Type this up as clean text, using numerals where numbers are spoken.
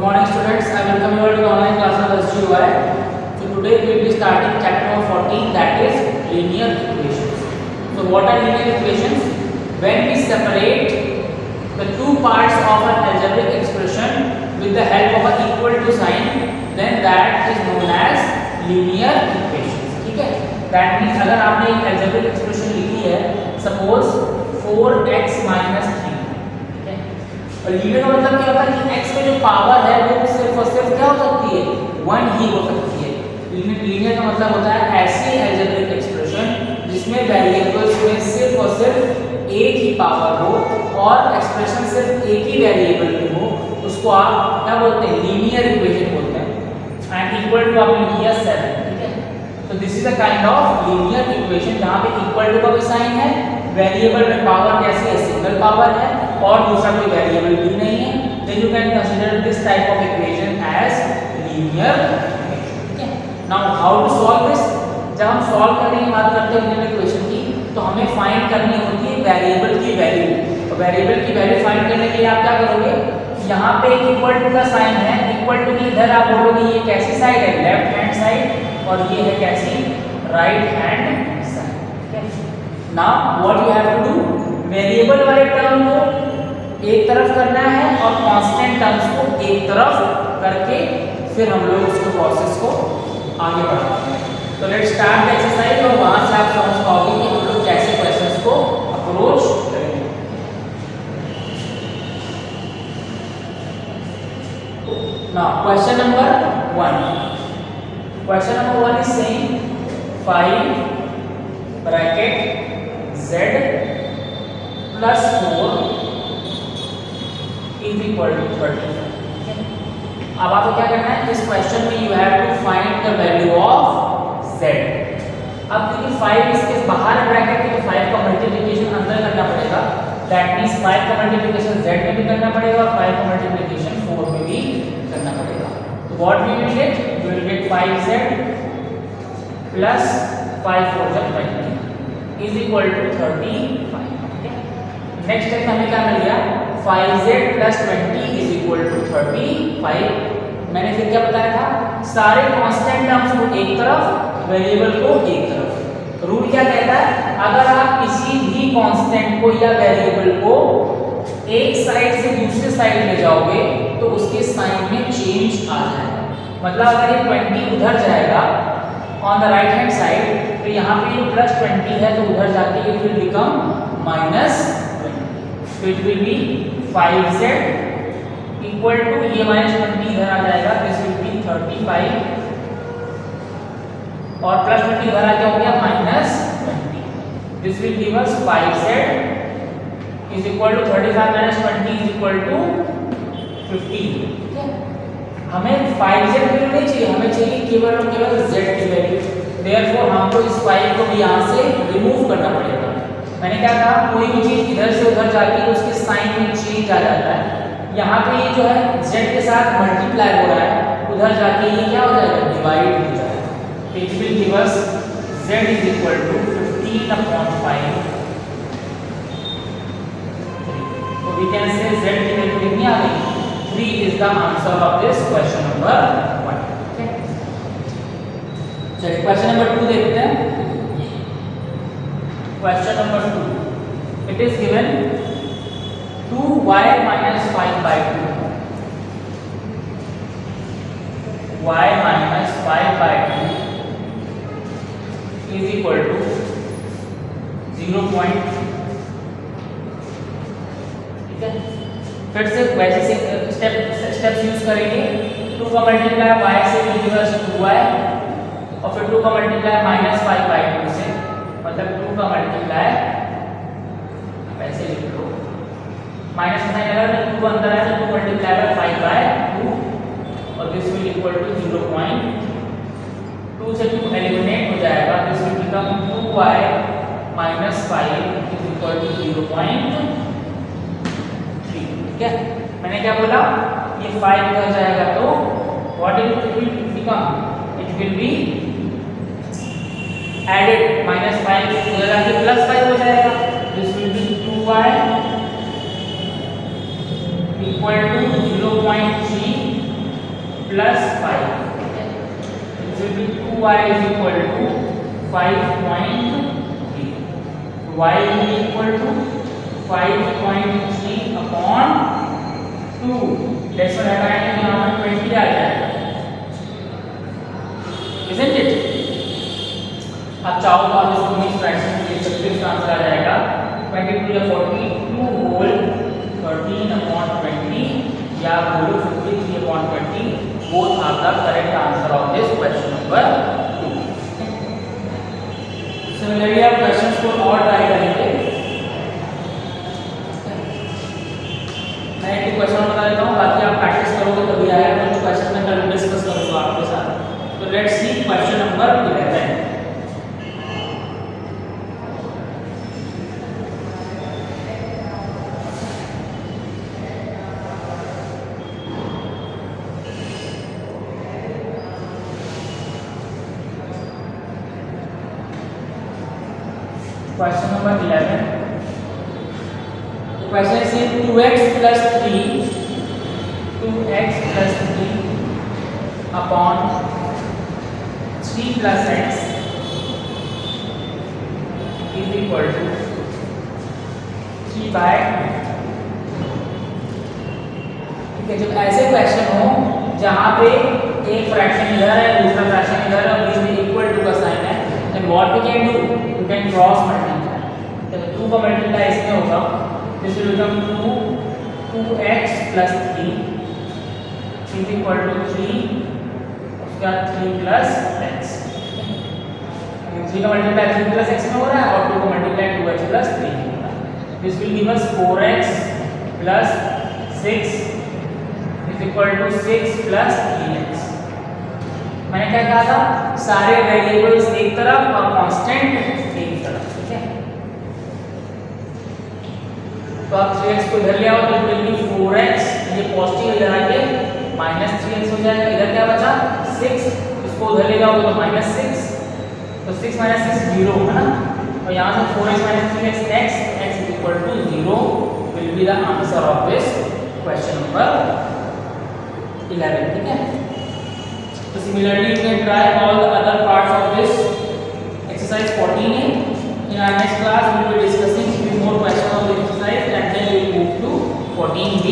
morning students, I welcome you all to the online class of SGUI. So today we will be starting chapter number 14, that is linear equations. So what are linear equations? When we separate the two parts of an algebraic expression with the help of an equal to sign, then that is known as linear equations. ठीक है? That means अगर आपने एक algebraic expression लिखी है, suppose 4x minus 3, और linear का मतलब क्या होता है कि x में जो पावर है वो सिर्फ और सिर्फ क्या हो सकती है, 1 ही हो सकती है। लीनियर का मतलब होता है ऐसी अलजेब्रिक एक्सप्रेशन जिसमें वेरिएबल्स में सिर्फ और सिर्फ एक ही पावर हो और एक्सप्रेशन सिर्फ एक ही वेरिएबल में हो, उसको आप क्या बोलते हैं, लीनियर इक्वेशन बोलते हैं। एंड इक्वल टू आपने लिया 7, ठीक है। तो this is a kind of linear equation जहां पे इक्वल टू का भी साइन है, वेरिएबल में पावर कैसी है, सिंगल पावर है और दूसरा कोई वेरिएबल भी नहीं है। Then you can consider this type of equation as linear equation, ठीक है। Now how to solve this? जब हम सॉल्व करने की बात करते हैं लीनियर इक्वेशन की, तो हमें फाइंड करनी होती है वेरिएबल की वैल्यू। तो वेरिएबल की वैल्यू फाइंड करने के लिए आप क्या करोगे, यहाँ पे इक्वल टू का साइन है, इक्वल टू की इधर आप बोलोगे ये कैसी साइड है, लेफ्ट हैंड साइड, और ये है कैसी, राइट हैंड साइड, ठीक है। Now what you have to do, variable वाले टर्म को एक तरफ करना है और कांस्टेंट टर्म्स को एक तरफ करके फिर हम लोग उसको प्रोसेस को आगे बढ़ाते हैं। तो लेट्स स्टार्ट द एक्सरसाइज और वहां से आप समझ पाओगे कि हम लोग कैसे क्वेश्चंस को अप्रोच करेंगे। Now question number 1, question number 1 is saying 5 bracket z plus 4 is equal to 30। अब आपको क्या करना है, इस क्वेश्चन में you have to find the value of z। अब क्योंकि 5 इसके बाहर ब्रैकेट के, तो 5 का मल्टीप्लिकेशन अंदर करना पड़ेगा। दैट मींस 5 का मल्टीप्लिकेशन z में भी करना पड़ेगा और 5 का मल्टीप्लिकेशन 4 में भी करना पड़ेगा। तो what we will get, we will get 5z plus 5 4 जा 20 is equal to 35। Next step हमें क्या मिल गया, 5z plus 20 is equal to 35। मैंने फिर क्या बताया था, सारे कांस्टेंट टर्म्स को एक तरफ, वेरिएबल को एक तरफ। रूल क्या कहता है, अगर आप किसी भी कांस्टेंट को या वेरिएबल को एक साइड से दूसरे साइड ले जाओगे तो उसके साइन में चेंज आ जाएगा। मतलब अगर ये 20 उधर जाएगा on the right hand side, तो यहाँ पे ये प्लस 20 है, तो उधर जाके इट विल बिकम माइनस 20। तो it will be 5z equal to, ये माइनस 20 इधर आ जाएगा, दिस विल बी 35 और प्लस 20 इधर आ क्या हो गया, minus 20। This will give us 5z is equal to 35 minus 20 is equal to 15। हमें 5z वैल्यू नहीं चाहिए, हमें चाहिए केवल और केवल z की वैल्यू। देयरफॉर हमको इस 5 को भी यहाँ से रिमूव करना पड़ेगा। मैंने क्या कहा, कोई भी चीज इधर से उधर जाती है उसके साइन में चेंज आ जाता है। यहाँ पे ये जो है z के साथ मल्टीप्लाई हो रहा है, उधर जाके ये क्या हो जाएगा, डिवाइड हो जाएगा। It will give us z is equal to 15/5। तो वी कैन से z की वैल्यू कितनी आ गई, 3 is the answer of this question number 1। ठीक है, चलिए क्वेश्चन नंबर 2 देखते हैं। Question number 2, it is given 2y minus 5/2, y minus 5/2 is equal to 0. ठीक है, फिर से वैसे से स्टेप्स यूज करेंगे। 2 का मल्टीप्लाई y से विल गिव अस 2y और फिर 2 का मल्टीप्लाई माइनस 5/2 से, मतलब 2 का मल्टीप्लाई वैसे लिख लो, माइनस का साइन लगा तो 2 अंदर है तो 2 मल्टीप्लाई बाय 5/2 और दिस विल इक्वल टू 0.2 से 2 एलिमिनेट हो जाएगा। This will become 2y minus 5 is equal to 0.3। ठीक है, मैंने क्या बोला, ये 5 इधर जाएगा तो what it will become, it will be added, -5 इधर जाके +5 हो जाएगा। This will be 2y equal to 0.3 plus 5. It will be 2y is equal to 5.3. Y will be equal to 5.3 upon 2. That's what हटाएंगे तो यहाँ पर 20 आ जाएगा, isn't it? आप चाहो तो आप इसको मिक्स फ्रैक्शन में लिख सकते हो, इसका आंसर आ जाएगा 22 या 42 होल 13 upon 20 या बोलो 53 upon 20. Both are the correct answer of this question number 2. Similarly आप questions को और ट्राई करेंगे. मैं एक क्वेश्चन बता देता हूँ, बाकी आप प्रैक्टिस करोगे तभी आएगा. मैं जो क्वेश्चन मैं कल डिस्कस करूँगा आपके साथ. तो let's see question number 11. Question number 11. The question is 2x plus 3 upon 3 plus x is equal to 3 by. ठीक है, जब ऐसे क्वेश्चन हो जहाँ पे एक फ्रैक्शन इधर है दूसरा फ्रैक्शन इधर है और बीच में इक्वल टू का साइन है, then what we can do? You can cross multiply. तो 2 का मल्टीप्लाई इसमें होगा, this will become 2x plus 3 is equal to 3 उसका 3 plus x. 3 का मल्टीप्लाई 3 plus x में हो रहा है और 2 का मल्टीप्लाई 2x plus 3 में हो रहा है. This will give us 4x plus 6 is equal to 6 plus 3x. मैंने क्या कहा था, सारे वेरिएबल्स एक तरफ और कांस्टेंट एक तरफ. ठीक है, तो आप 3x को इधर ले आओ तो इट विल बी 4x, ये पॉजिटिव इधर आके -3x हो जाएगा. इधर क्या बचा 6, इसको उधर ले जाओगे तो -6, तो 6 - 6 0 है ना. और यहाँ से 4x - 3x x is equal to 0 will be the answer of this question number 11. ठीक है, so similarly you can try all the other parts of this exercise 14a. In our next class we will be discussing few more questions of the exercise and then we will move to 14b.